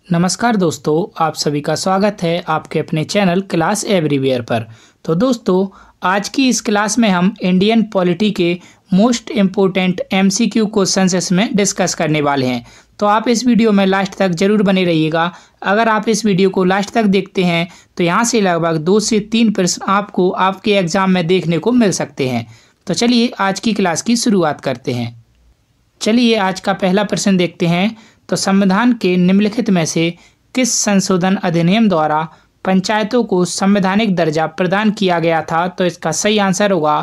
नमस्कार दोस्तों, आप सभी का स्वागत है आपके अपने चैनल क्लास एवरीवेयर पर। तो दोस्तों, आज की इस क्लास में हम इंडियन पॉलिटी के मोस्ट इम्पोर्टेंट एमसीक्यू क्वेश्चंस इसमें डिस्कस करने वाले हैं। तो आप इस वीडियो में लास्ट तक जरूर बने रहिएगा। अगर आप इस वीडियो को लास्ट तक देखते हैं तो यहाँ से लगभग 2 से 3 प्रश्न आपको आपके एग्जाम में देखने को मिल सकते हैं। तो चलिए आज की क्लास की शुरुआत करते हैं। चलिए आज का पहला प्रश्न देखते हैं। तो संविधान के निम्नलिखित में से किस संशोधन अधिनियम द्वारा पंचायतों को संवैधानिक दर्जा प्रदान किया गया था? तो इसका सही आंसर होगा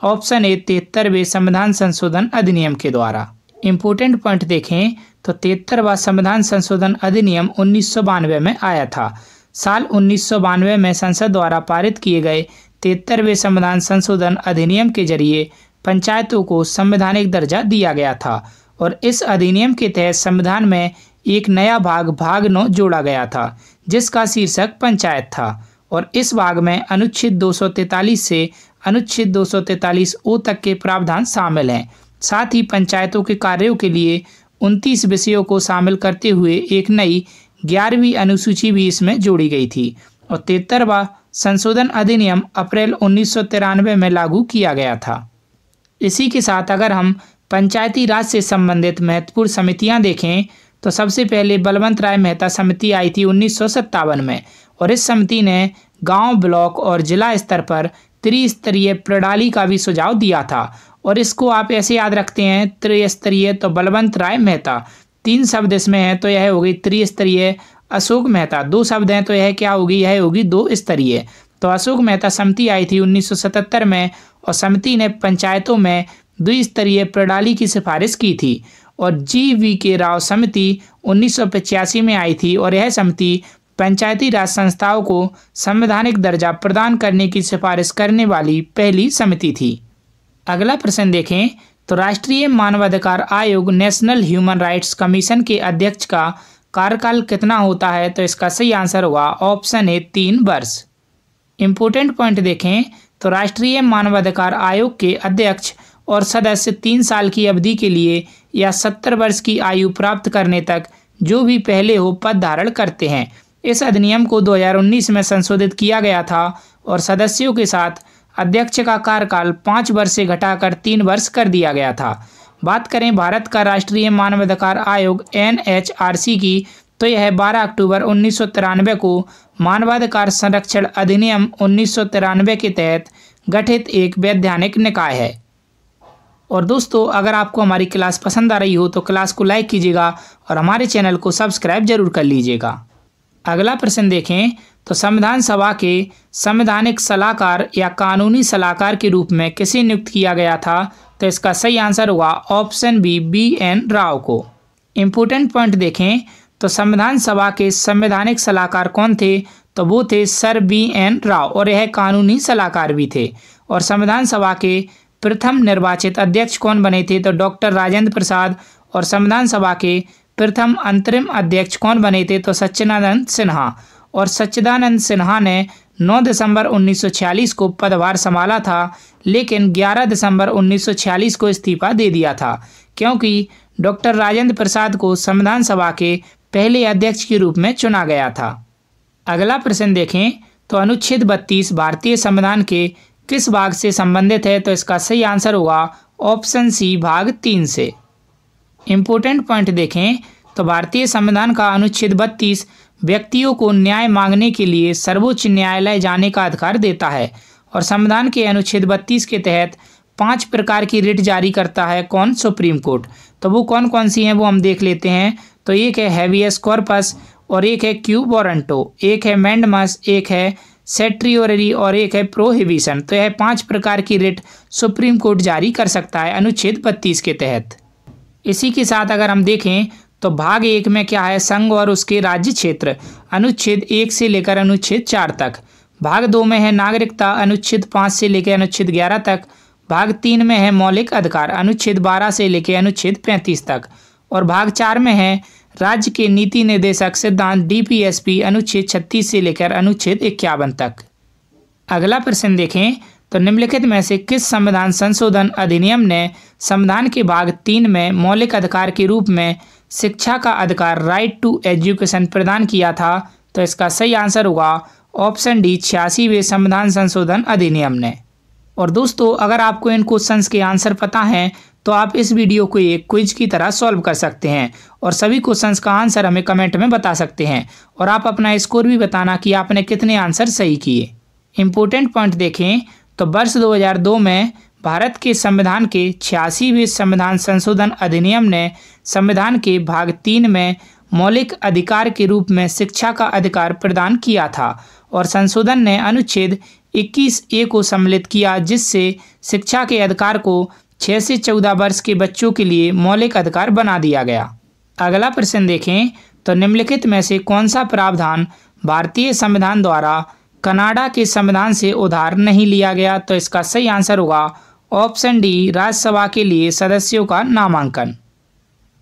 ऑप्शन ए 73वें संविधान संशोधन अधिनियम के द्वारा। इम्पोर्टेंट पॉइंट देखें तो 73वां संविधान संशोधन अधिनियम 1992 में आया था। साल 1992 में संसद द्वारा पारित किए गए 73वें संविधान संशोधन अधिनियम के जरिए पंचायतों को संवैधानिक दर्जा दिया गया था और इस अधिनियम के तहत संविधान में एक नया भाग 9 जोड़ा गया था जिसका शीर्षक पंचायत था और इस भाग में अनुच्छेद 243 से अनुच्छेद 243 ओ तक के प्रावधान शामिल हैं। साथ ही पंचायतों के कार्यों के लिए 29 विषयों को शामिल करते हुए एक नई 11वीं अनुसूची भी इसमें जोड़ी गई थी और 73वां संशोधन अधिनियम अप्रैल 1993 में लागू किया गया था। इसी के साथ अगर हम पंचायती राज से संबंधित महत्वपूर्ण समितियां देखें तो सबसे पहले बलवंत राय मेहता समिति आई थी 1957 में और इस समिति ने गांव, ब्लॉक और जिला स्तर पर त्रिस्तरीय प्रणाली का भी सुझाव दिया था और इसको आप ऐसे याद रखते हैं त्रिस्तरीय। तो बलवंत राय मेहता 3 शब्द इसमें है तो यह होगी त्रिस्तरीय। अशोक मेहता 2 शब्द हैं तो यह क्या होगी? यह होगी 2 स्तरीय। तो अशोक मेहता समिति आई थी 1977 में और समिति ने पंचायतों में द्विस्तरीय प्रणाली की सिफारिश की थी और GV राव समिति 1985 में आई थी और यह समिति पंचायती राज संस्थाओं को संवैधानिक दर्जा प्रदान करने की सिफारिश करने वाली पहली समिति थी। अगला प्रश्न देखें तो राष्ट्रीय मानवाधिकार आयोग नेशनल ह्यूमन राइट्स कमीशन के अध्यक्ष का कार्यकाल कितना होता है? तो इसका सही आंसर होगा ऑप्शन ए 3 वर्ष। इम्पोर्टेंट पॉइंट देखें तो राष्ट्रीय मानवाधिकार आयोग के अध्यक्ष और सदस्य 3 साल की अवधि के लिए या 70 वर्ष की आयु प्राप्त करने तक जो भी पहले हो पद धारण करते हैं। इस अधिनियम को 2019 में संशोधित किया गया था और सदस्यों के साथ अध्यक्ष का कार्यकाल 5 वर्ष से घटाकर 3 वर्ष कर दिया गया था। बात करें भारत का राष्ट्रीय मानवाधिकार आयोग NHRC की तो यह 12 अक्टूबर 1993 को मानवाधिकार संरक्षण अधिनियम 1993 के तहत गठित एक वैधानिक निकाय है। और दोस्तों, अगर आपको हमारी क्लास पसंद आ रही हो तो क्लास को लाइक कीजिएगा और हमारे चैनल को सब्सक्राइब जरूर कर लीजिएगा। अगला प्रश्न देखें तो संविधान सभा के संवैधानिक सलाहकार या कानूनी सलाहकार के रूप में किसे नियुक्त किया गया था? तो इसका सही आंसर होगा ऑप्शन बी BN राव को। इम्पोर्टेंट पॉइंट देखें तो संविधान सभा के संवैधानिक सलाहकार कौन थे? तो वो थे सर BN राव और यह कानूनी सलाहकार भी थे। और संविधान सभा के प्रथम निर्वाचित अध्यक्ष कौन बने थे? तो डॉक्टर राजेंद्र प्रसाद। और संविधान सभा के प्रथम अंतरिम अध्यक्ष कौन बने थे? तो सच्चिदानंद सिन्हा। और सच्चिदानंद सिन्हा ने 9 दिसंबर 1946 को पदभार संभाला था लेकिन 11 दिसंबर 1946 को इस्तीफा दे दिया था क्योंकि डॉक्टर राजेंद्र प्रसाद को संविधान सभा के पहले अध्यक्ष के रूप में चुना गया था। अगला प्रश्न देखें तो अनुच्छेद 32 भारतीय संविधान के किस भाग से संबंधित है? तो इसका सही आंसर होगा ऑप्शन सी भाग 3 से। इम्पोर्टेंट पॉइंट देखें तो भारतीय संविधान का अनुच्छेद 32 व्यक्तियों को न्याय मांगने के लिए सर्वोच्च न्यायालय जाने का अधिकार देता है और संविधान के अनुच्छेद 32 के तहत 5 प्रकार की रिट जारी करता है। कौन? Supreme court. तो वो कौन कौन सी हैं वो हम देख लेते हैं। तो एक है हैवियस कॉर्पस और एक है क्यू वारंटो, एक है मैंडमस, एक है सेट्रियोररी और एक है प्रोहिबिशन। तो यह 5 प्रकार की रिट सुप्रीम कोर्ट जारी कर सकता है अनुच्छेद 32 के तहत। इसी के साथ अगर हम देखें तो भाग 1 में क्या है? संघ और उसके राज्य क्षेत्र, अनुच्छेद 1 से लेकर अनुच्छेद 4 तक। भाग 2 में है नागरिकता, अनुच्छेद 5 से लेकर अनुच्छेद 11 तक। भाग 3 में है मौलिक अधिकार, अनुच्छेद 12 से लेकर अनुच्छेद 35 तक। और भाग 4 में है राज्य के नीति निर्देशक सिद्धांत DPSP, अनुच्छेद 36 से लेकर अनुच्छेद 51 तक। अगला प्रश्न देखें तो निम्नलिखित में से किस संविधान संशोधन अधिनियम ने संविधान के भाग 3 में मौलिक अधिकार के रूप में शिक्षा का अधिकार राइट टू एजुकेशन प्रदान किया था? तो इसका सही आंसर होगा ऑप्शन डी 86वें संविधान संशोधन अधिनियम ने। और दोस्तों, अगर आपको इन क्वेश्चंस के आंसर पता हैं तो आप इस वीडियो को एक क्विज की तरह सॉल्व कर सकते हैं और सभी क्वेश्चंस का आंसर हमें कमेंट में बता सकते हैं और आप अपना स्कोर भी बताना कि आपने कितने आंसर सही किए। इम्पोर्टेंट पॉइंट देखें तो वर्ष 2002 में भारत के संविधान के 86वें संविधान संशोधन अधिनियम ने संविधान के भाग 3 में मौलिक अधिकार के रूप में शिक्षा का अधिकार प्रदान किया था और संशोधन ने अनुच्छेद 21A को सम्मिलित किया, जिससे शिक्षा के अधिकार को 6 से 14 वर्ष के बच्चों के लिए मौलिक अधिकार बना दिया गया। अगला प्रश्न देखें तो निम्नलिखित में से कौन सा प्रावधान भारतीय संविधान द्वारा कनाडा के संविधान से उधार नहीं लिया गया? तो इसका सही आंसर होगा ऑप्शन डी राज्यसभा के लिए सदस्यों का नामांकन।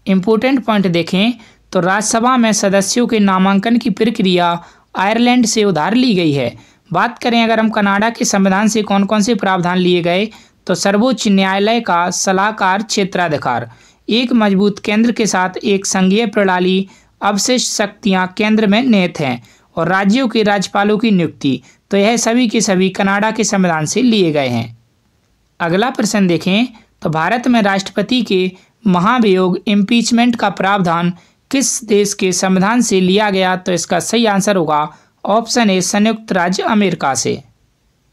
इम्पोर्टेंट पॉइंट देखें तो राज्यसभा में सदस्यों के नामांकन की प्रक्रिया आयरलैंड से उधार ली गई है। बात करें अगर हम कनाडा के संविधान से कौन कौन से प्रावधान लिए गए तो सर्वोच्च न्यायालय का सलाहकार क्षेत्राधिकार, एक मजबूत केंद्र के साथ एक संघीय प्रणाली, अवशिष्ट शक्तियां केंद्र में निहित हैं और राज्यों के राज्यपालों की नियुक्ति, तो यह सभी के सभी कनाडा के संविधान से लिए गए हैं। अगला प्रश्न देखें तो भारत में राष्ट्रपति के महाभियोग इम्पीचमेंट का प्रावधान किस देश के संविधान से लिया गया? तो इसका सही आंसर होगा ऑप्शन ए संयुक्त राज्य अमेरिका से।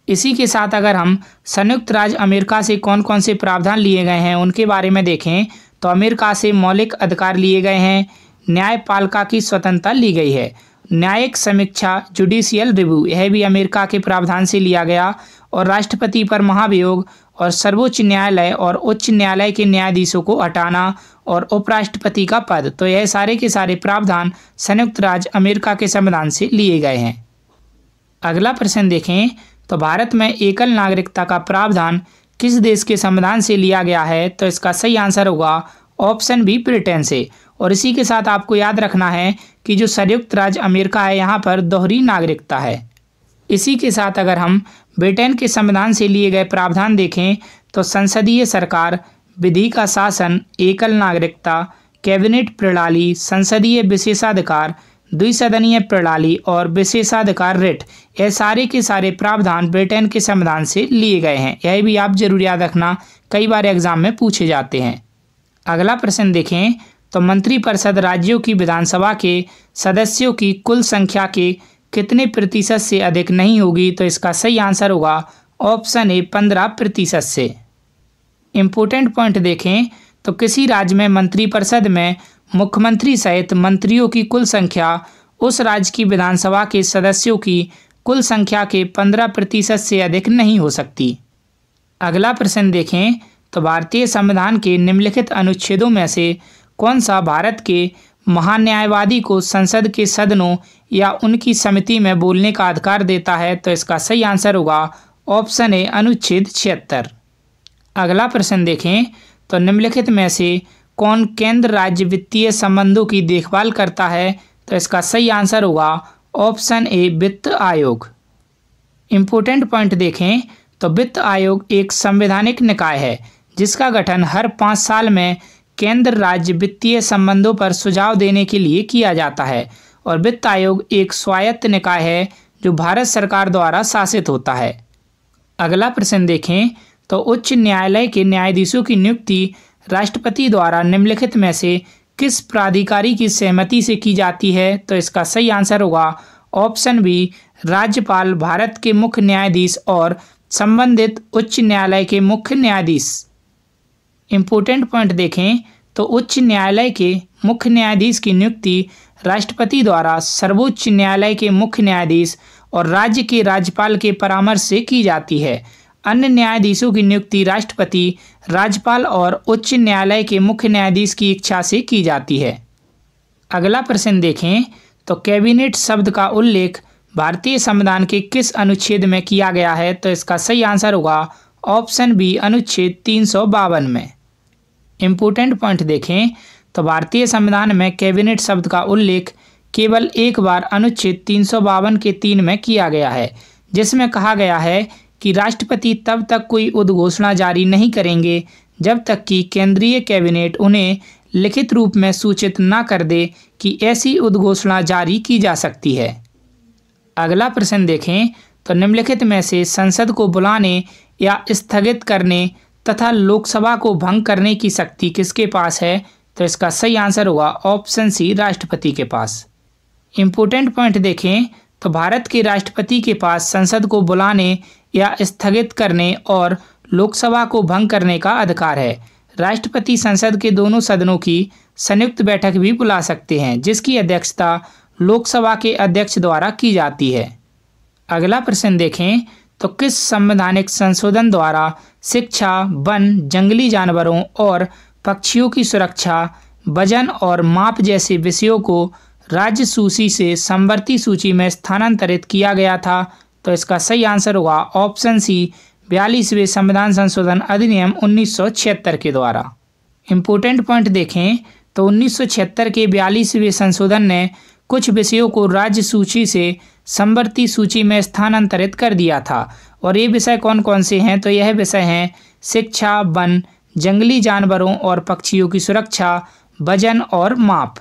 इसी के साथ अगर हम संयुक्त राज्य अमेरिका से कौन कौन से प्रावधान लिए गए हैं उनके बारे में देखें तो अमेरिका से मौलिक अधिकार लिए गए हैं, न्यायपालिका की स्वतंत्रता ली गई है, न्यायिक समीक्षा जुडिशियल रिव्यू यह भी अमेरिका के प्रावधान से लिया गया और राष्ट्रपति पर महाभियोग और सर्वोच्च न्यायालय और उच्च न्यायालय के न्यायाधीशों को हटाना और उपराष्ट्रपति का पद, तो यह सारे के सारे प्रावधान संयुक्त राज्य अमेरिका के संविधान से लिए गए हैं। अगला प्रश्न देखें तो भारत में एकल नागरिकता का प्रावधान किस देश के संविधान से लिया गया है? तो इसका सही आंसर होगा ऑप्शन बी ब्रिटेन से। और इसी के साथ आपको याद रखना है कि जो संयुक्त राज्य अमेरिका है यहाँ पर दोहरी नागरिकता है। इसी के साथ अगर हम ब्रिटेन के संविधान से लिए गए प्रावधान देखें तो संसदीय सरकार, विधि का शासन, एकल नागरिकता, कैबिनेट प्रणाली, संसदीय विशेषाधिकार, द्विसदनीय प्रणाली और विशेषाधिकार रिट, यह सारे के सारे प्रावधान ब्रिटेन के संविधान से लिए गए हैं। यह भी आप जरूर याद रखना, कई बार एग्जाम में पूछे जाते हैं। अगला प्रश्न देखें तो मंत्रिपरिषद राज्यों की विधानसभा के सदस्यों की कुल संख्या के कितने प्रतिशत से अधिक नहीं होगी? तो इसका सही आंसर होगा ऑप्शन ए 15% से। इम्पोर्टेंट पॉइंट देखें तो किसी राज्य में मंत्रिपरिषद में मुख्यमंत्री सहित मंत्रियों की कुल संख्या उस राज्य की विधानसभा के सदस्यों की कुल संख्या के 15% से अधिक नहीं हो सकती। अगला प्रश्न देखें तो भारतीय संविधान के निम्नलिखित अनुच्छेदों में से कौन सा भारत के महान्यायवादी को संसद के सदनों या उनकी समिति में बोलने का अधिकार देता है? तो इसका सही आंसर होगा ऑप्शन ए अनुच्छेद 76। अगला प्रश्न देखें तो निम्नलिखित में से कौन केंद्र राज्य वित्तीय संबंधों की देखभाल करता है? तो इसका सही आंसर होगा ऑप्शन ए वित्त आयोग। इम्पोर्टेंट पॉइंट देखें तो वित्त आयोग एक संवैधानिक निकाय है जिसका गठन हर 5 साल में केंद्र राज्य वित्तीय संबंधों पर सुझाव देने के लिए किया जाता है और वित्त आयोग एक स्वायत्त निकाय है जो भारत सरकार द्वारा शासित होता है। अगला प्रश्न देखें तो उच्च न्यायालय के न्यायाधीशों की नियुक्ति राष्ट्रपति द्वारा निम्नलिखित में से किस प्राधिकारी की सहमति से की जाती है? तो इसका सही आंसर होगा ऑप्शन बी राज्यपाल, भारत के मुख्य न्यायाधीश और संबंधित उच्च न्यायालय के मुख्य न्यायाधीश। इम्पोर्टेंट पॉइंट देखें तो उच्च न्यायालय के मुख्य न्यायाधीश की नियुक्ति राष्ट्रपति द्वारा सर्वोच्च न्यायालय के मुख्य न्यायाधीश और राज्य के राज्यपाल के परामर्श से की जाती है। अन्य न्यायाधीशों की नियुक्ति राष्ट्रपति, राज्यपाल और उच्च न्यायालय के मुख्य न्यायाधीश की इच्छा से की जाती है। अगला प्रश्न देखें तो कैबिनेट शब्द का उल्लेख भारतीय संविधान के किस अनुच्छेद में किया गया है? तो इसका सही आंसर होगा ऑप्शन बी अनुच्छेद 352 में। इम्पोर्टेंट पॉइंट देखें तो भारतीय संविधान में कैबिनेट शब्द का उल्लेख केवल एक बार अनुच्छेद 352 के 3 में किया गया है, जिसमें कहा गया है कि राष्ट्रपति तब तक कोई उद्घोषणा जारी नहीं करेंगे जब तक कि केंद्रीय कैबिनेट उन्हें लिखित रूप में सूचित न कर दे कि ऐसी उद्घोषणा जारी की जा सकती है। अगला प्रश्न देखें तो निम्नलिखित में से संसद को बुलाने या स्थगित करने तथा लोकसभा को भंग करने की शक्ति किसके पास है? तो इसका सही आंसर होगा ऑप्शन सी, राष्ट्रपति के पास। इम्पोर्टेंट पॉइंट देखें तो भारत के राष्ट्रपति के पास संसद को बुलाने या स्थगित करने और लोकसभा को भंग करने का अधिकार है। राष्ट्रपति संसद के दोनों सदनों की संयुक्त बैठक भी बुला सकते हैं, जिसकी अध्यक्षता लोकसभा के अध्यक्ष द्वारा की जाती है। अगला प्रश्न देखें तो किस संवैधानिक संशोधन द्वारा शिक्षा, वन, जंगली जानवरों और पक्षियों की सुरक्षा, वजन और माप जैसे विषयों को राज्य सूची से समवर्ती सूची में स्थानांतरित किया गया था? तो इसका सही आंसर होगा ऑप्शन सी, 42वें संविधान संशोधन अधिनियम 1976 के द्वारा। इम्पोर्टेंट पॉइंट देखें तो 1976 के 42वें संशोधन ने कुछ विषयों को राज्य सूची से समवर्ती सूची में स्थानांतरित कर दिया था। और ये विषय कौन कौन से हैं? तो यह विषय हैं शिक्षा, वन, जंगली जानवरों और पक्षियों की सुरक्षा, वजन और माप।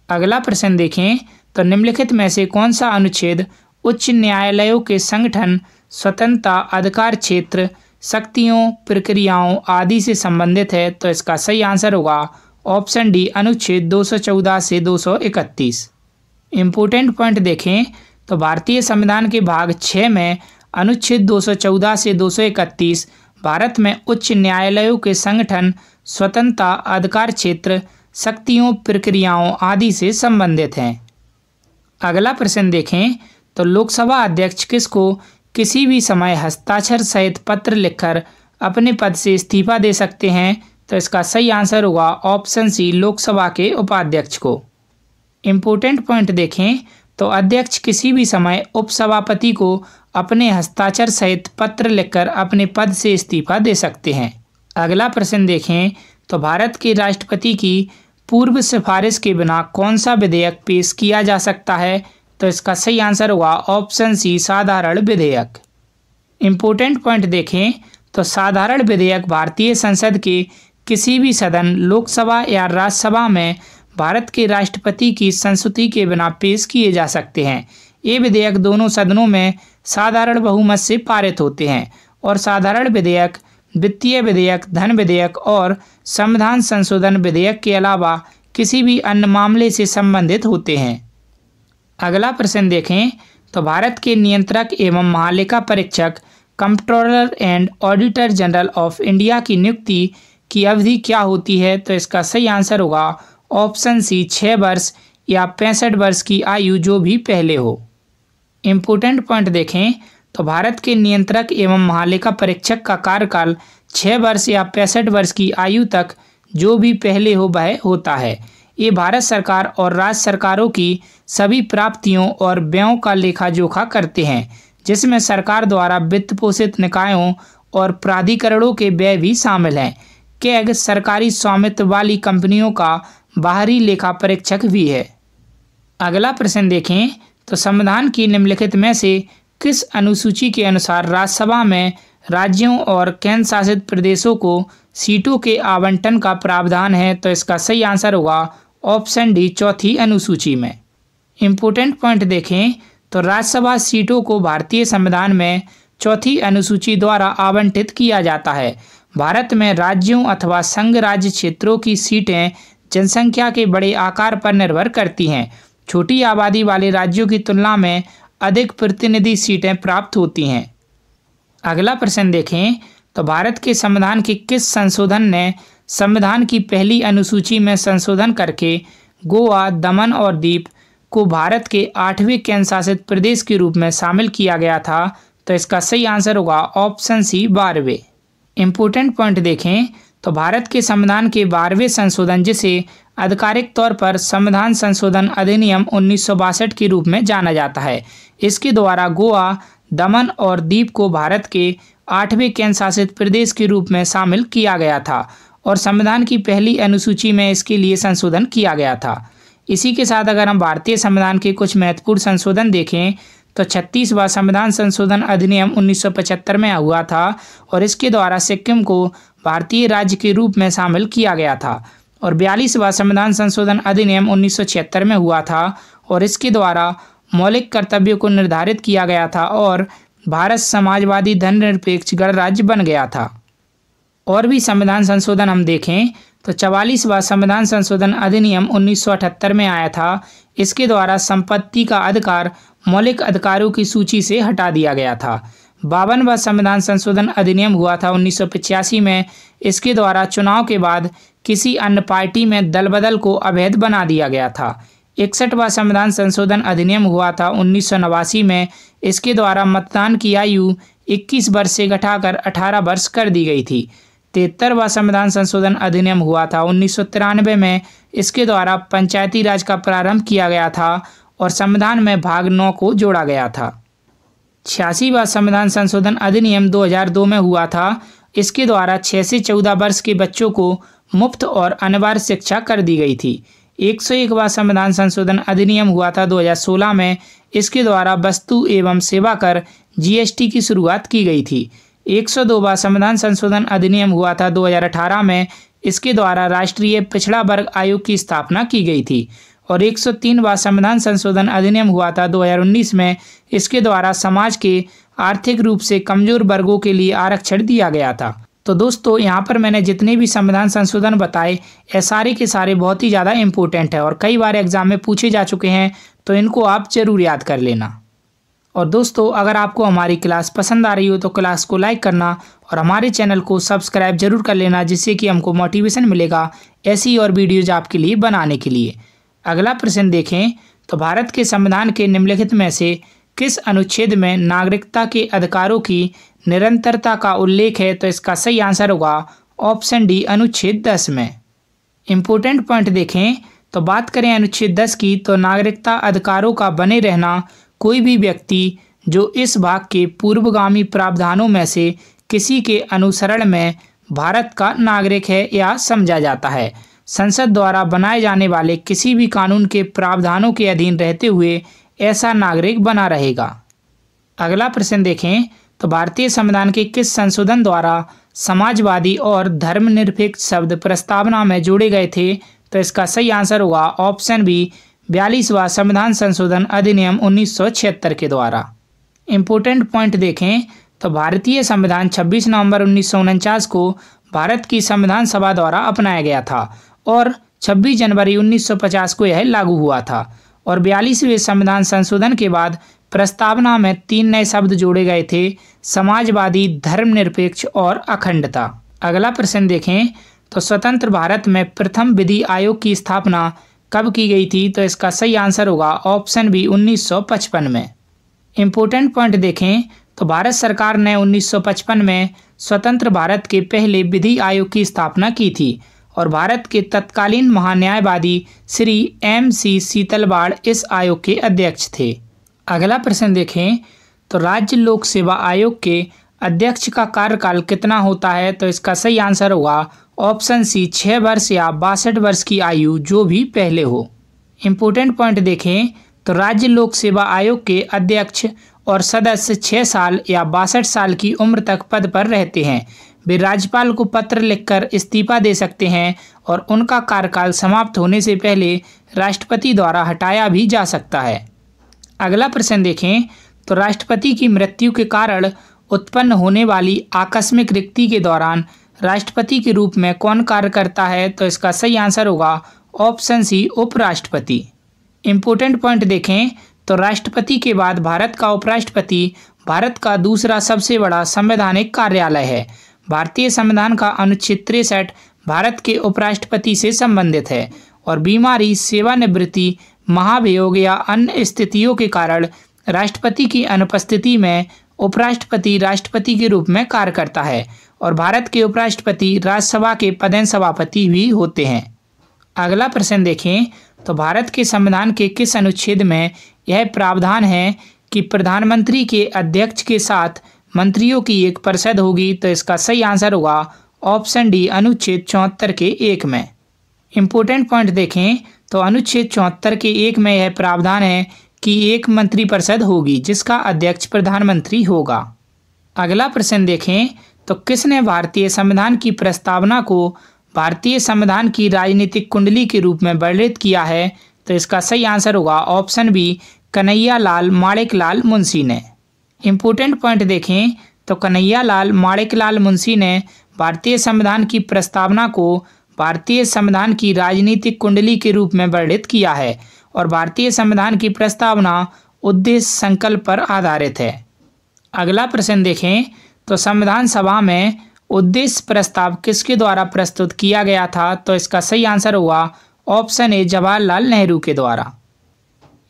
अगला प्रश्न देखें तो निम्नलिखित में से कौन सा अनुच्छेद उच्च न्यायालयों के संगठन, स्वतंत्रता, अधिकार क्षेत्र, शक्तियों, प्रक्रियाओं आदि से संबंधित है? तो इसका सही आंसर होगा ऑप्शन डी, अनुच्छेद 214 से 231। इम्पोर्टेंट पॉइंट देखें तो भारतीय संविधान के भाग 6 में अनुच्छेद 214 से 231 भारत में उच्च न्यायालयों के संगठन, स्वतंत्रता, अधिकार क्षेत्र, शक्तियों, प्रक्रियाओं आदि से संबंधित हैं। अगला प्रश्न देखें तो लोकसभा अध्यक्ष किसको किसी भी समय हस्ताक्षर सहित पत्र लिखकर अपने पद से इस्तीफा दे सकते हैं? तो इसका सही आंसर होगा ऑप्शन सी, लोकसभा के उपाध्यक्ष को। इम्पोर्टेंट पॉइंट देखें तो अध्यक्ष किसी भी समय उपसभापति को अपने हस्ताक्षर सहित पत्र लिखकर अपने पद से इस्तीफा दे सकते हैं। अगला प्रश्न देखें तो भारत के राष्ट्रपति की पूर्व सिफारिश के बिना कौन सा विधेयक पेश किया जा सकता है? तो इसका सही आंसर होगा ऑप्शन सी, साधारण विधेयक। इम्पोर्टेंट पॉइंट देखें तो साधारण विधेयक भारतीय संसद के किसी भी सदन, लोकसभा या राज्यसभा में भारत के राष्ट्रपति की संस्तुति के बिना पेश किए जा सकते हैं। ये विधेयक दोनों सदनों में साधारण बहुमत से पारित होते हैं और साधारण विधेयक वित्तीय विधेयक, धन विधेयक और संविधान संशोधन विधेयक के अलावा किसी भी अन्य मामले से संबंधित होते हैं। अगला प्रश्न देखें तो भारत के नियंत्रक एवं महालेखा परीक्षक, comptroller and auditor general of India की नियुक्ति की अवधि क्या होती है? तो इसका सही आंसर होगा ऑप्शन सी, 6 वर्ष या 65 वर्ष की आयु जो भी पहले हो। इम्पोर्टेंट पॉइंट देखें तो भारत के नियंत्रक एवं महालेखा परीक्षक का कार्यकाल 6 वर्ष या 65 वर्ष की आयु तक जो भी पहले हो वह होता है। ये भारत सरकार और राज्य सरकारों की सभी प्राप्तियों और व्ययों का लेखा जोखा करते हैं, जिसमें सरकार द्वारा वित्त पोषित निकायों और प्राधिकरणों के व्यय भी शामिल हैं। कैग सरकारी स्वामित्व वाली कंपनियों का बाहरी लेखा परीक्षक भी है। अगला प्रश्न देखें तो संविधान की निम्नलिखित में से किस अनुसूची के अनुसार राज्यसभा में राज्यों और केंद्र शासित प्रदेशों को सीटों के आवंटन का प्रावधान है? तो इसका सही आंसर होगा ऑप्शन डी, 4थी अनुसूची में। इम्पोर्टेंट पॉइंट देखें तो राज्यसभा सीटों को भारतीय संविधान में 4थी अनुसूची द्वारा आवंटित किया जाता है। भारत में राज्यों अथवा संघ राज्य क्षेत्रों की सीटें जनसंख्या के बड़े आकार पर निर्भर करती हैं। छोटी आबादी वाले राज्यों की तुलना में अधिक प्रतिनिधि सीटें प्राप्त होती हैं। अगला प्रश्न देखें तो भारत के संविधान के किस संशोधन ने संविधान की पहली अनुसूची में संशोधन करके गोवा, दमन और दीव को भारत के 8वें केंद्र शासित प्रदेश के रूप में शामिल किया गया था? तो इसका सही आंसर होगा ऑप्शन सी, 12वें। इम्पोर्टेंट पॉइंट देखें तो भारत के संविधान के 12वें संशोधन, जिसे आधिकारिक तौर पर संविधान संशोधन अधिनियम 1962 के रूप में जाना जाता है, इसके द्वारा गोवा, दमन और दीव को भारत के 8वें केंद्र शासित प्रदेश के रूप में शामिल किया गया था और संविधान की पहली अनुसूची में इसके लिए संशोधन किया गया था। इसी के साथ अगर हम भारतीय संविधान के कुछ महत्वपूर्ण संशोधन देखें तो 36वां संविधान संशोधन अधिनियम 1975 में हुआ था और इसके द्वारा सिक्किम को भारतीय राज्य के रूप में शामिल किया गया था और 42वां संविधान संशोधन अधिनियम 1976 में हुआ था और इसके द्वारा मौलिक कर्तव्यों को निर्धारित किया गया था और भारत समाजवादी धर्मनिरपेक्ष गणराज्य बन गया था। और भी संविधान संशोधन हम देखें तो 44वां संविधान संशोधन अधिनियम 1978 में आया था। इसके द्वारा संपत्ति का अधिकार मौलिक अधिकारों की सूची से हटा दिया गया था। 52वां संविधान संशोधन अधिनियम हुआ था 1985 में। इसके द्वारा चुनाव के बाद किसी अन्य पार्टी में दल बदल को अवैध बना दिया गया था। 61वां संविधान संशोधन अधिनियम हुआ था 1989 में। इसके द्वारा मतदान की आयु 21 वर्ष से घटाकर 18 वर्ष कर दी गई थी। 73वां संविधान संशोधन अधिनियम हुआ था 1993 में। इसके द्वारा पंचायती राज का प्रारंभ किया गया था और संविधान में भाग 9 को जोड़ा गया था। 86वां संविधान संशोधन अधिनियम 2002 में हुआ था। इसके द्वारा 6 से 14 वर्ष के बच्चों को मुफ्त और अनिवार्य शिक्षा कर दी गई थी। 101वां संविधान संशोधन अधिनियम हुआ था 2016 में। इसके द्वारा वस्तु एवं सेवा कर जीएसटी की शुरुआत की गई थी। 102वां संविधान संशोधन अधिनियम हुआ था 2018 में। इसके द्वारा राष्ट्रीय पिछड़ा वर्ग आयोग की स्थापना की गई थी। और 103वां संविधान संशोधन अधिनियम हुआ था 2019 में। इसके द्वारा समाज के आर्थिक रूप से कमजोर वर्गों के लिए आरक्षण दिया गया था। तो दोस्तों यहाँ पर मैंने जितने भी संविधान संशोधन बताए ये सारे के सारे बहुत ही ज़्यादा इम्पोर्टेंट है और कई बार एग्जाम में पूछे जा चुके हैं, तो इनको आप जरूर याद कर लेना। और दोस्तों अगर आपको हमारी क्लास पसंद आ रही हो तो क्लास को लाइक करना और हमारे चैनल को सब्सक्राइब जरूर कर लेना, जिससे कि हमको मोटिवेशन मिलेगा ऐसी और वीडियोज आपके लिए बनाने के लिए। अगला प्रश्न देखें तो भारत के संविधान के निम्नलिखित में से किस अनुच्छेद में नागरिकता के अधिकारों की निरंतरता का उल्लेख है? तो इसका सही आंसर होगा ऑप्शन डी अनुच्छेद 10 में। इम्पोर्टेंट पॉइंट देखें तो बात करें अनुच्छेद 10 की, तो नागरिकता अधिकारों का बने रहना कोई भी व्यक्ति जो इस भाग के पूर्वगामी प्रावधानों में से किसी के अनुसरण में भारत का नागरिक है या समझा जाता है, संसद द्वारा बनाए जाने वाले किसी भी कानून के प्रावधानों के अधीन रहते हुए ऐसा नागरिक बना रहेगा। अगला प्रश्न देखें तो भारतीय संविधान के किस संशोधन द्वारा समाजवादी और धर्मनिरपेक्ष शब्द प्रस्तावना में जोड़े गए थे? तो इसका सही आंसर होगा ऑप्शन बी 42वां संविधान संशोधन अधिनियम 1976 के द्वारा। इम्पोर्टेंट पॉइंट देखें तो भारतीय संविधान 26 नवंबर 1949 को भारत की संविधान सभा द्वारा अपनाया गया था और 26 जनवरी 1950 को यह लागू हुआ था। और 42वें संविधान संशोधन के बाद प्रस्तावना में 3 नए शब्द जोड़े गए थे, समाजवादी, धर्मनिरपेक्ष और अखंडता। अगला प्रश्न देखें तो स्वतंत्र भारत में प्रथम विधि आयोग की स्थापना कब की गई थी? तो इसका सही आंसर होगा ऑप्शन बी 1955 में। इम्पोर्टेंट पॉइंट देखें तो भारत सरकार ने 1955 में स्वतंत्र भारत के पहले विधि आयोग की स्थापना की थी और भारत के तत्कालीन महान्यायवादी श्री MC शीतलवाड़ इस आयोग के अध्यक्ष थे। अगला प्रश्न देखें तो राज्य लोक सेवा आयोग के अध्यक्ष का कार्यकाल कितना होता है? तो इसका सही आंसर होगा ऑप्शन सी 6 वर्ष या 62 वर्ष की आयु, जो भी पहले हो। इम्पोर्टेंट पॉइंट देखें तो राज्य लोक सेवा आयोग के अध्यक्ष और सदस्य 6 साल या 62 साल की उम्र तक पद पर रहते हैं। वे राज्यपाल को पत्र लिखकर इस्तीफा दे सकते हैं और उनका कार्यकाल समाप्त होने से पहले राष्ट्रपति द्वारा हटाया भी जा सकता है। अगला प्रश्न देखें तो राष्ट्रपति की मृत्यु के कारण उत्पन्न होने वाली आकस्मिक रिक्ति के दौरान राष्ट्रपति के रूप में कौन कार्य करता है? तो इसका सही आंसर होगा ऑप्शन सी उपराष्ट्रपति। इम्पोर्टेंट पॉइंट देखें तो राष्ट्रपति के बाद भारत का उपराष्ट्रपति भारत का दूसरा सबसे बड़ा संवैधानिक कार्यालय है। भारतीय संविधान का अनुच्छेद 63 भारत के उपराष्ट्रपति से संबंधित है और बीमारी, सेवानिवृत्ति, महाभियोग या अन्य स्थितियों के कारण राष्ट्रपति की अनुपस्थिति में उपराष्ट्रपति राष्ट्रपति के रूप में कार्य करता है और भारत के उपराष्ट्रपति राज्यसभा के पदेन सभापति भी होते हैं। अगला प्रश्न देखें तो भारत के संविधान के किस अनुच्छेद में यह प्रावधान है कि प्रधानमंत्री के अध्यक्ष के साथ मंत्रियों की एक परिषद होगी? तो इसका सही आंसर होगा ऑप्शन डी अनुच्छेद 74 के 1 में। इम्पोर्टेंट पॉइंट देखें तो अनुच्छेद 74 के 1 में यह प्रावधान है कि एक मंत्रिपरिषद होगी जिसका अध्यक्ष प्रधानमंत्री होगा। अगला प्रश्न देखें तो किसने भारतीय संविधान की प्रस्तावना को भारतीय संविधान की राजनीतिक कुंडली के रूप में वर्णित किया है? तो इसका सही आंसर होगा ऑप्शन बी, कन्हैया लाल माणिकलाल मुंशी ने। इम्पोर्टेंट पॉइंट देखें तो कन्हैया लाल माणिकलाल मुंशी ने भारतीय संविधान की प्रस्तावना को भारतीय संविधान की राजनीतिक कुंडली के रूप में वर्णित किया है और भारतीय संविधान की प्रस्तावना उद्देश्य संकल्प पर आधारित है। अगला प्रश्न देखें तो संविधान सभा में उद्देश्य प्रस्ताव किसके द्वारा प्रस्तुत किया गया था? तो इसका सही आंसर होगा ऑप्शन ए, जवाहरलाल नेहरू के द्वारा।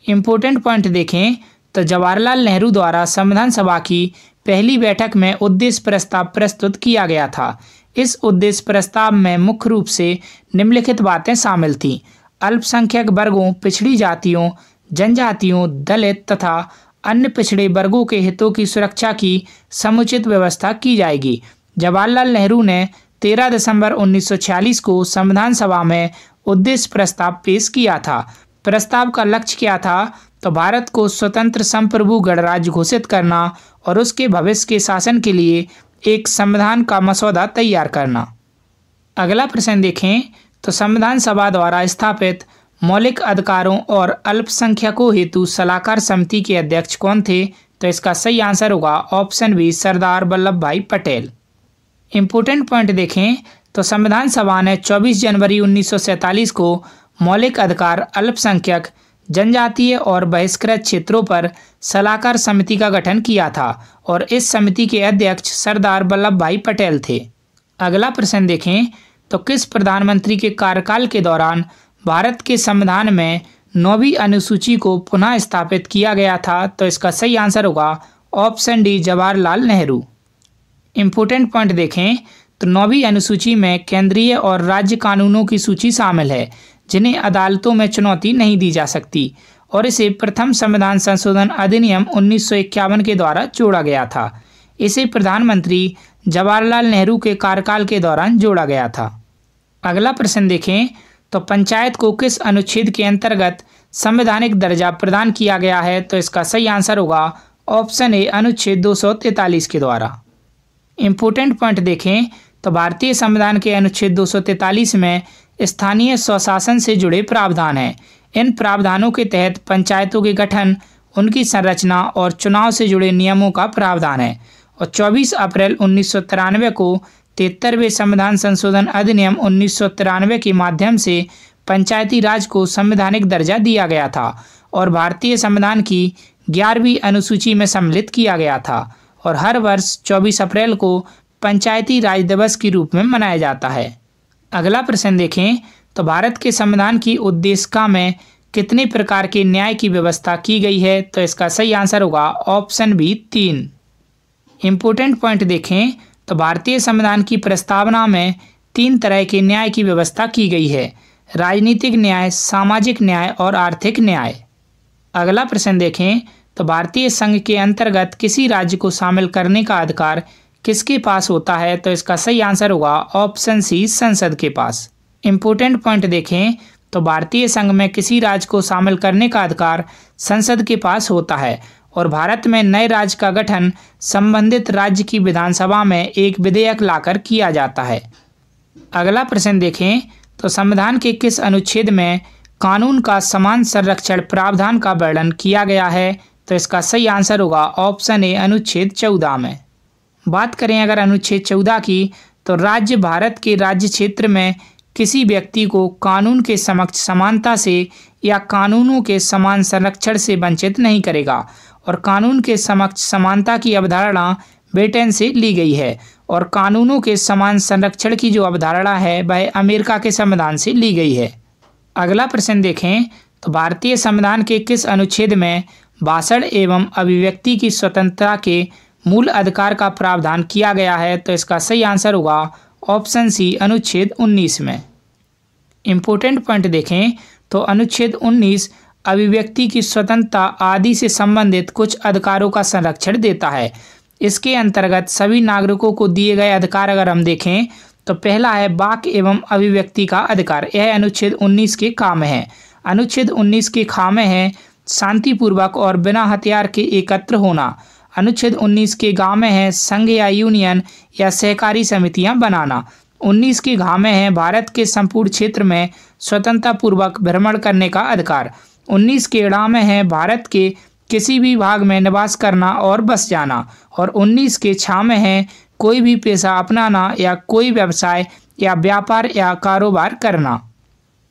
इम्पोर्टेंट पॉइंट देखें तो जवाहरलाल नेहरू द्वारा संविधान सभा की पहली बैठक में उद्देश्य प्रस्ताव प्रस्तुत किया गया था। इस उद्देश्य प्रस्ताव में मुख्य रूप से निम्नलिखित बातें शामिल थीं। अल्पसंख्यक वर्गों, पिछड़ी जातियों, जनजातियों, दलित तथा अन्य पिछड़े वर्गों के हितों की सुरक्षा की समुचित व्यवस्था की जाएगी। जवाहरलाल नेहरू ने 13 दिसंबर 1946 को संविधान सभा में उद्देश्य प्रस्ताव पेश किया था। प्रस्ताव का लक्ष्य क्या था? तो भारत को स्वतंत्र संप्रभु गणराज्य घोषित करना और उसके भविष्य के शासन के लिए एक संविधान का मसौदा तैयार करना। अगला प्रश्न देखें तो संविधान सभा द्वारा स्थापित मौलिक अधिकारों और अल्पसंख्यकों हेतु सलाहकार समिति के अध्यक्ष कौन थे? तो इसका सही आंसर होगा ऑप्शन बी, सरदार वल्लभ भाई पटेल। इम्पोर्टेंट पॉइंट देखें तो संविधान सभा ने 24 जनवरी 1947 को मौलिक अधिकार, अल्पसंख्यक, जनजातीय और बहिष्कृत क्षेत्रों पर सलाहकार समिति का गठन किया था और इस समिति के अध्यक्ष सरदार वल्लभ भाई पटेल थे। अगला प्रश्न देखें तो किस प्रधानमंत्री के कार्यकाल के दौरान भारत के संविधान में 9वीं अनुसूची को पुनः स्थापित किया गया था? तो इसका सही आंसर होगा option D, Jawaharlal Nehru. Important point देखें तो 9वीं अनुसूची में केंद्रीय और राज्य कानूनों की सूची शामिल है जिन्हें अदालतों में चुनौती नहीं दी जा सकती और इसे प्रथम संविधान संशोधन अधिनियम 1951 के द्वारा जोड़ा गया था। इसे प्रधानमंत्री जवाहरलाल नेहरू के कार्यकाल के दौरान जोड़ा गया था। अगला प्रश्न देखें तो पंचायत को किस अनुच्छेद के अंतर्गत संवैधानिक दर्जा प्रदान किया गया है? तो इसका सही आंसर होगा ऑप्शन ए, अनुच्छेद 243 के द्वारा। इम्पोर्टेंट पॉइंट देखें तो भारतीय संविधान के अनुच्छेद 243 में स्थानीय स्वशासन से जुड़े प्रावधान हैं। इन प्रावधानों के तहत पंचायतों के गठन, उनकी संरचना और चुनाव से जुड़े नियमों का प्रावधान है और 24 अप्रैल 1993 को 73वें संविधान संशोधन अधिनियम 1993 के माध्यम से पंचायती राज को संवैधानिक दर्जा दिया गया था और भारतीय संविधान की 11वीं अनुसूची में सम्मिलित किया गया था और हर वर्ष 24 अप्रैल को पंचायती राज दिवस के रूप में मनाया जाता है। अगला प्रश्न देखें तो भारत के संविधान की उद्देशिका में कितने प्रकार के न्याय की व्यवस्था की गई है? तो इसका सही आंसर होगा ऑप्शन बी, 3। इम्पोर्टेंट पॉइंट देखें तो भारतीय संविधान की प्रस्तावना में 3 तरह के न्याय की व्यवस्था की गई है: राजनीतिक न्याय, सामाजिक न्याय और आर्थिक न्याय। अगला प्रश्न देखें तो भारतीय संघ के अंतर्गत किसी राज्य को शामिल करने का अधिकार किसके पास होता है? तो इसका सही आंसर होगा ऑप्शन सी, संसद के पास। इम्पोर्टेंट पॉइंट देखें तो भारतीय संघ में किसी राज्य को शामिल करने का अधिकार संसद के पास होता है और भारत में नए राज्य का गठन संबंधित राज्य की विधानसभा में एक विधेयक लाकर किया जाता है। अगला प्रश्न देखें तो संविधान के किस अनुच्छेद में कानून का समान संरक्षण प्रावधान का वर्णन किया गया है? तो इसका सही आंसर होगा ऑप्शन ए, अनुच्छेद 14 में। बात करें अगर अनुच्छेद 14 की तो राज्य भारत के राज्य क्षेत्र में किसी व्यक्ति को कानून के समक्ष समानता से या कानूनों के समान संरक्षण से वंचित नहीं करेगा और कानून के समक्ष समानता की अवधारणा ब्रिटेन से ली गई है और कानूनों के समान संरक्षण की जो अवधारणा है वह अमेरिका के संविधान से ली गई है। अगला प्रश्न देखें तो भारतीय संविधान के किस अनुच्छेद में भाषण एवं अभिव्यक्ति की स्वतंत्रता के मूल अधिकार का प्रावधान किया गया है? तो इसका सही आंसर होगा ऑप्शन सी, अनुच्छेद 19 में। इम्पोर्टेंट पॉइंट देखें तो अनुच्छेद 19 अभिव्यक्ति की स्वतंत्रता आदि से संबंधित कुछ अधिकारों का संरक्षण देता है। इसके अंतर्गत सभी नागरिकों को दिए गए अधिकार अगर हम देखें तो पहला है वाक एवं अभिव्यक्ति का अधिकार। यह अनुच्छेद 19 के खामे है। अनुच्छेद 19 के खामे हैं शांतिपूर्वक और बिना हथियार के एकत्र होना। अनुच्छेद 19 के गामे हैं संघ या यूनियन या सहकारी समितियां बनाना 19 की घ में है भारत के संपूर्ण क्षेत्र में स्वतंत्रता पूर्वक भ्रमण करने का अधिकार। 19 के ड़ में है भारत के किसी भी भाग में निवास करना और बस जाना। और 19 के छ में है कोई भी पेशा अपनाना या कोई व्यवसाय या व्यापार या कारोबार करना।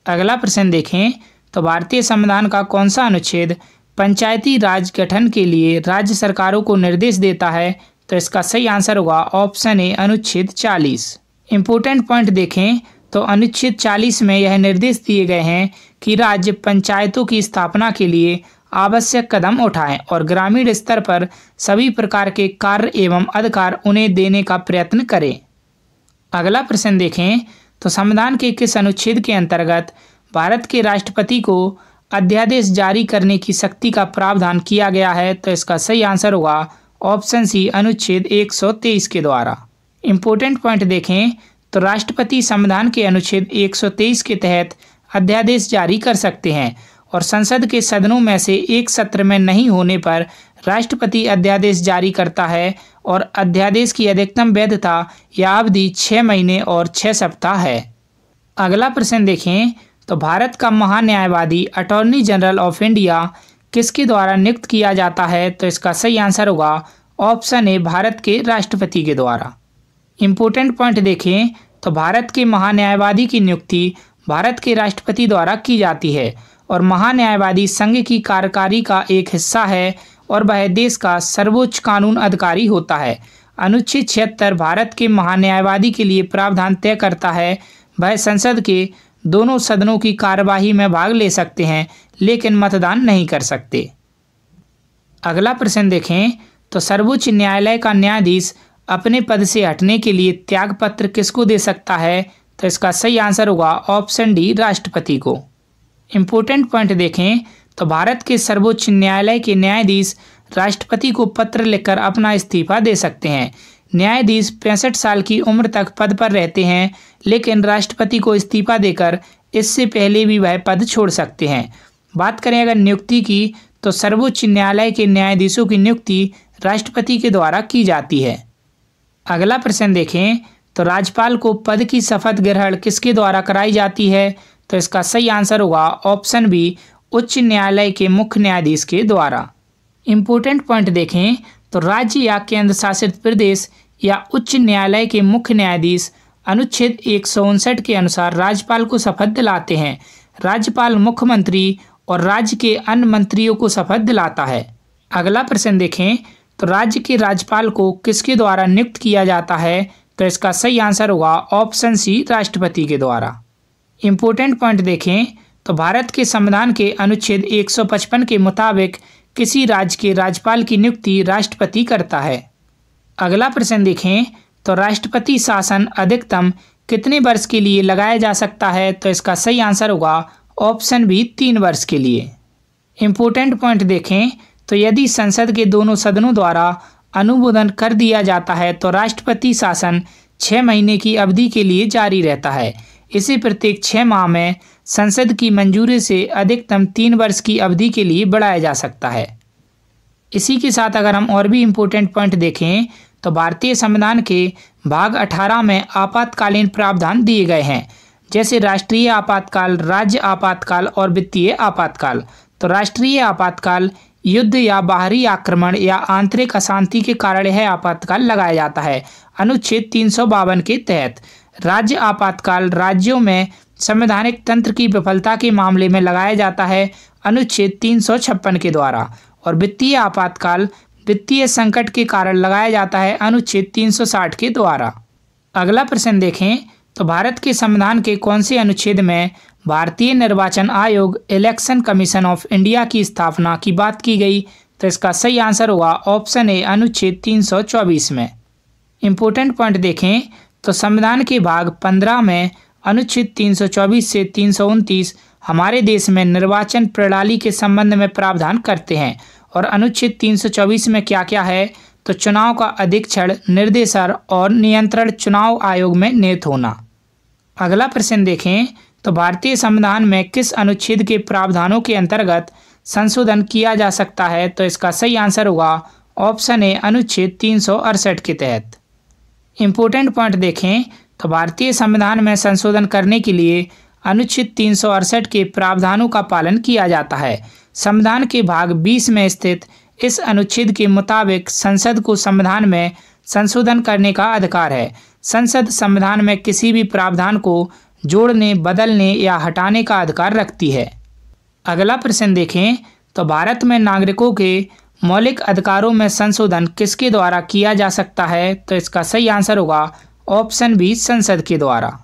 अगला प्रश्न देखें तो भारतीय संविधान का कौन सा अनुच्छेद पंचायती राज गठन के लिए राज्य सरकारों को निर्देश देता है? तो इसका सही आंसर होगा ऑप्शन ए अनुच्छेद 40। इम्पोर्टेंट पॉइंट देखें तो अनुच्छेद 40 में यह निर्देश दिए गए हैं कि राज्य पंचायतों की स्थापना के लिए आवश्यक कदम उठाएं और ग्रामीण स्तर पर सभी प्रकार के कार्य एवं अधिकार उन्हें देने का प्रयत्न करें। अगला प्रश्न देखें तो संविधान के किस अनुच्छेद के अंतर्गत भारत के राष्ट्रपति को अध्यादेश जारी करने की शक्ति का प्रावधान किया गया है? तो इसका सही आंसर होगा ऑप्शन सी अनुच्छेद 123 के द्वारा। इम्पोर्टेंट पॉइंट देखें तो राष्ट्रपति संविधान के अनुच्छेद 123 के तहत अध्यादेश जारी कर सकते हैं और संसद के सदनों में से एक सत्र में नहीं होने पर राष्ट्रपति अध्यादेश जारी करता है और अध्यादेश की अधिकतम वैधता या अवधि 6 महीने और 6 सप्ताह है। अगला प्रश्न देखें तो भारत का महान्यायवादी अटॉर्नी जनरल ऑफ इंडिया किसके द्वारा नियुक्त किया जाता है? तो इसका सही आंसर होगा ऑप्शन ए भारत के राष्ट्रपति के द्वारा। इम्पोर्टेंट पॉइंट देखें तो भारत के महान्यायवादी की नियुक्ति भारत के राष्ट्रपति द्वारा की जाती है और महान्यायवादी संघ की कार्यकारी का एक हिस्सा है और वह देश का सर्वोच्च कानून अधिकारी होता है। अनुच्छेद 76 भारत के महान्यायवादी के लिए प्रावधान तय करता है वह संसद के दोनों सदनों की कार्यवाही में भाग ले सकते हैं लेकिन मतदान नहीं कर सकते। अगला प्रश्न देखें तो सर्वोच्च न्यायालय का न्यायाधीश अपने पद से हटने के लिए त्यागपत्र किसको दे सकता है? तो इसका सही आंसर होगा ऑप्शन डी राष्ट्रपति को। इम्पोर्टेंट पॉइंट देखें तो भारत के सर्वोच्च न्यायालय के न्यायाधीश राष्ट्रपति को पत्र लिखकर अपना इस्तीफा दे सकते हैं। न्यायाधीश 65 साल की उम्र तक पद पर रहते हैं लेकिन राष्ट्रपति को इस्तीफा देकर इससे पहले भी वह पद छोड़ सकते हैं। बात करें अगर नियुक्ति की तो सर्वोच्च न्यायालय के न्यायाधीशों की नियुक्ति राष्ट्रपति के द्वारा की जाती है। अगला प्रश्न देखें तो राज्यपाल को पद की शपथ ग्रहण किसके द्वारा कराई जाती है? तो इसका सही आंसर होगा ऑप्शन बी उच्च न्यायालय के मुख्य न्यायाधीश के द्वारा। इम्पोर्टेंट पॉइंट देखें तो राज्य या केंद्र शासित प्रदेश या उच्च न्यायालय के मुख्य न्यायाधीश अनुच्छेद 159 के अनुसार राज्यपाल को शपथ दिलाते हैं। राज्यपाल मुख्यमंत्री और राज्य के अन्य मंत्रियों को शपथ दिलाता है। अगला प्रश्न देखें तो राज्य के राज्यपाल को किसके द्वारा नियुक्त किया जाता है? तो इसका सही आंसर होगा ऑप्शन सी राष्ट्रपति के द्वारा। इम्पोर्टेंट पॉइंट देखें तो भारत के संविधान के अनुच्छेद 155 के मुताबिक किसी राज्य के राज्यपाल की नियुक्ति राष्ट्रपति करता है। अगला प्रश्न देखें तो राष्ट्रपति शासन अधिकतम कितने वर्ष के लिए लगाया जा सकता है? तो इसका सही आंसर होगा ऑप्शन बी 3 वर्ष के लिए। इम्पोर्टेंट पॉइंट देखें तो यदि संसद के दोनों सदनों द्वारा अनुमोदन कर दिया जाता है तो राष्ट्रपति शासन 6 महीने की अवधि के लिए जारी रहता है। इसे प्रत्येक 6 माह में संसद की मंजूरी से अधिकतम 3 वर्ष की अवधि के लिए बढ़ाया जा सकता है। इसी के साथ अगर हम और भी इम्पोर्टेंट पॉइंट देखें तो भारतीय संविधान के भाग 18 में आपातकालीन प्रावधान दिए गए हैं जैसे राष्ट्रीय आपातकाल, राज्य आपातकाल और वित्तीय आपातकाल। तो राष्ट्रीय आपातकाल युद्ध या बाहरी आक्रमण या आंतरिक अशांति के कारण यह आपातकाल लगाया जाता है अनुच्छेद 352 के तहत। राज्य आपातकाल राज्यों में संवैधानिक तंत्र की विफलता के मामले में लगाया जाता है अनुच्छेद 356 के द्वारा। और वित्तीय आपातकाल वित्तीय संकट के कारण लगाया जाता है अनुच्छेद 360 के द्वारा। अगला प्रश्न देखें तो भारत के संविधान के कौन से अनुच्छेद में भारतीय निर्वाचन आयोग इलेक्शन कमीशन ऑफ इंडिया की स्थापना की बात की गई? तो इसका सही आंसर होगा ऑप्शन ए अनुच्छेद 324 में। इम्पोर्टेंट पॉइंट देखें तो संविधान के भाग 15 में अनुच्छेद 324 से 329 हमारे देश में निर्वाचन प्रणाली के संबंध में प्रावधान करते हैं और अनुच्छेद 324 में क्या क्या है तो चुनाव का अधीक्षण, निर्देशन और नियंत्रण चुनाव आयोग में नियुक्त होना। अगला प्रश्न देखें तो भारतीय संविधान में किस अनुच्छेद के प्रावधानों के अंतर्गत संशोधन किया जा सकता है? तो इसका सही आंसर होगा ऑप्शन ए अनुच्छेद 368 के तहत। इम्पोर्टेंट पॉइंट देखें तो भारतीय संविधान में संशोधन करने के लिए अनुच्छेद 368 के प्रावधानों का पालन किया जाता है। संविधान के भाग 20 में स्थित इस अनुच्छेद के मुताबिक संसद को संविधान में संशोधन करने का अधिकार है। संसद संविधान में किसी भी प्रावधान को जोड़ने, बदलने या हटाने का अधिकार रखती है। अगला प्रश्न देखें तो भारत में नागरिकों के मौलिक अधिकारों में संशोधन किसके द्वारा किया जा सकता है? तो इसका सही आंसर होगा ऑप्शन बी, संसद के द्वारा।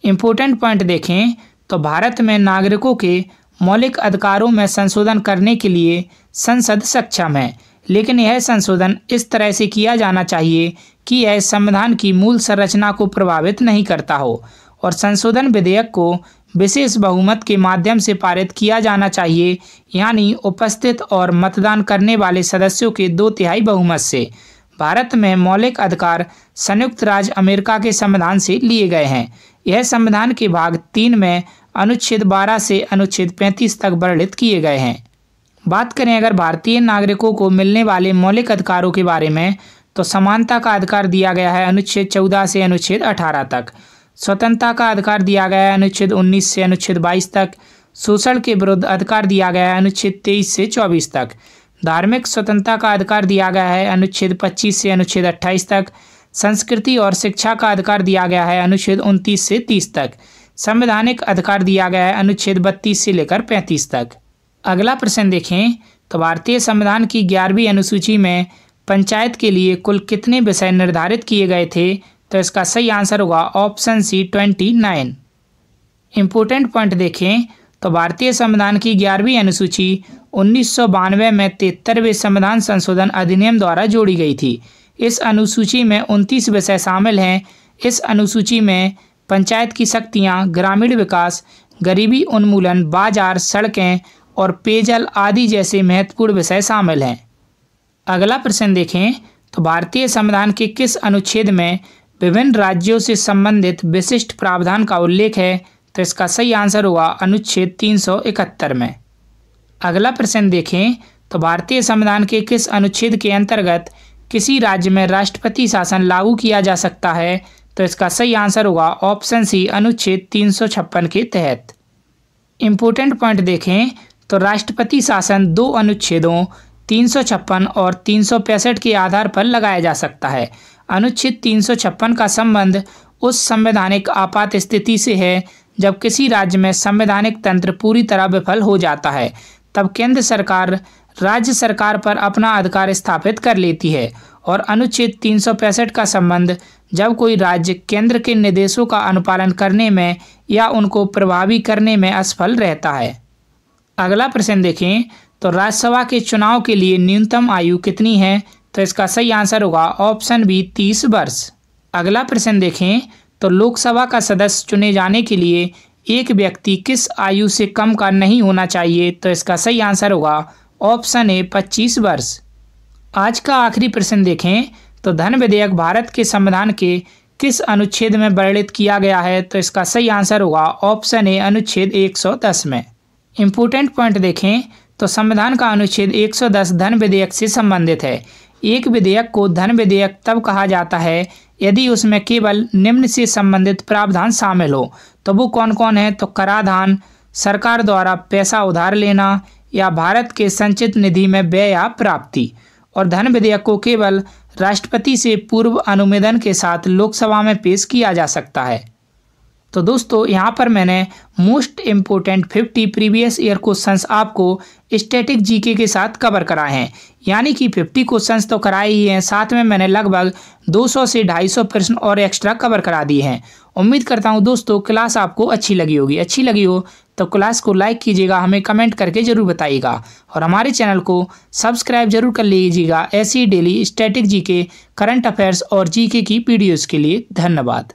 इम्पोर्टेंट पॉइंट देखें तो भारत में नागरिकों के मौलिक अधिकारों में संशोधन करने के लिए संसद सक्षम है, लेकिन यह संशोधन इस तरह से किया जाना चाहिए कि यह संविधान की मूल संरचना को प्रभावित नहीं करता हो और संशोधन विधेयक को विशेष बहुमत के माध्यम से पारित किया जाना चाहिए, यानी उपस्थित और मतदान करने वाले सदस्यों के 2/3 बहुमत से। भारत में मौलिक अधिकार संयुक्त राज्य अमेरिका के संविधान से लिए गए हैं। यह संविधान के भाग 3 में अनुच्छेद 12 से अनुच्छेद 35 तक वर्णित किए गए हैं। बात करें अगर भारतीय नागरिकों को मिलने वाले मौलिक अधिकारों के बारे में, तो समानता का अधिकार दिया गया है अनुच्छेद 14 से अनुच्छेद 18 तक। स्वतंत्रता का अधिकार दिया गया है अनुच्छेद 19 से अनुच्छेद 22 तक। शोषण के विरुद्ध अधिकार दिया गया है अनुच्छेद 23 से 24 तक। धार्मिक स्वतंत्रता का अधिकार दिया गया है अनुच्छेद 25 से अनुच्छेद 28 तक। संस्कृति और शिक्षा का अधिकार दिया गया है अनुच्छेद 29 से 30 तक। संवैधानिक अधिकार दिया गया है अनुच्छेद 32 से लेकर 35 तक। अगला प्रश्न देखें तो भारतीय संविधान की 11वीं अनुसूची में पंचायत के लिए कुल कितने विषय निर्धारित किए गए थे? तो इसका सही आंसर होगा ऑप्शन सी, 29। इम्पोर्टेंट पॉइंट देखें तो भारतीय संविधान की 11वीं अनुसूची 1992 में 73वें संविधान संशोधन अधिनियम द्वारा जोड़ी गई थी। इस अनुसूची में 29 विषय शामिल हैं। इस अनुसूची में पंचायत की शक्तियाँ, ग्रामीण विकास, गरीबी उन्मूलन, बाजार, सड़कें और पेयजल आदि जैसे महत्वपूर्ण विषय शामिल हैं। अगला प्रश्न देखें तो भारतीय संविधान के किस अनुच्छेद में विभिन्न राज्यों से संबंधित विशिष्ट प्रावधान का उल्लेख है? तो इसका सही आंसर होगा अनुच्छेद 371 में। अगला प्रश्न देखें तो भारतीय संविधान के किस अनुच्छेद के अंतर्गत किसी राज्य में राष्ट्रपति शासन लागू किया जा सकता है? तो इसका सही आंसर होगा ऑप्शन सी, अनुच्छेद 356 के तहत। इम्पोर्टेंट पॉइंट देखें तो राष्ट्रपति शासन 2 अनुच्छेदों 356 और 365 के आधार पर लगाया जा सकता है। अनुच्छेद 356 का संबंध उस संवैधानिक आपात स्थिति से है जब किसी राज्य में संवैधानिक तंत्र पूरी तरह विफल हो जाता है, तब केंद्र सरकार राज्य सरकार पर अपना अधिकार स्थापित कर लेती है। और अनुच्छेद 365 का संबंध जब कोई राज्य केंद्र के निर्देशों का अनुपालन करने में या उनको प्रभावी करने में असफल रहता है। अगला प्रश्न देखें तो राज्यसभा के चुनाव के लिए न्यूनतम आयु कितनी है? तो इसका सही आंसर होगा ऑप्शन बी, 30 वर्ष। अगला प्रश्न देखें तो लोकसभा का सदस्य चुने जाने के लिए एक व्यक्ति किस आयु से कम का नहीं होना चाहिए? तो इसका सही आंसर होगा ऑप्शन ए, 25 वर्ष। आज का आखिरी प्रश्न देखें तो धन विधेयक भारत के संविधान के किस अनुच्छेद में वर्णित किया गया है? तो इसका सही आंसर होगा ऑप्शन ए, अनुच्छेद 110 में। इम्पोर्टेंट पॉइंट देखें तो संविधान का अनुच्छेद 110 धन विधेयक से संबंधित है। एक विधेयक को धन विधेयक तब कहा जाता है यदि उसमें केवल निम्न से संबंधित प्रावधान शामिल हो। तो वो कौन कौन है? तो कराधान, सरकार द्वारा पैसा उधार लेना या भारत के संचित निधि में व्यय या प्राप्ति। और धन विधेयक को केवल राष्ट्रपति से पूर्व अनुमोदन के साथ लोकसभा में पेश किया जा सकता है। तो दोस्तों यहाँ पर मैंने most important 50 previous year questions आपको स्टैटिक जीके के साथ कवर कराए हैं, यानी कि 50 क्वेश्चंस तो कराए ही हैं, साथ में मैंने लगभग 200 से 250 प्रश्न और एक्स्ट्रा कवर करा दिए हैं। उम्मीद करता हूँ दोस्तों क्लास आपको अच्छी लगी होगी। अच्छी लगी हो तो क्लास को लाइक कीजिएगा, हमें कमेंट करके ज़रूर बताइएगा और हमारे चैनल को सब्सक्राइब जरूर कर लीजिएगा ऐसी daily static GK, current affairs और जीके की वीडियोज़ के लिए। धन्यवाद।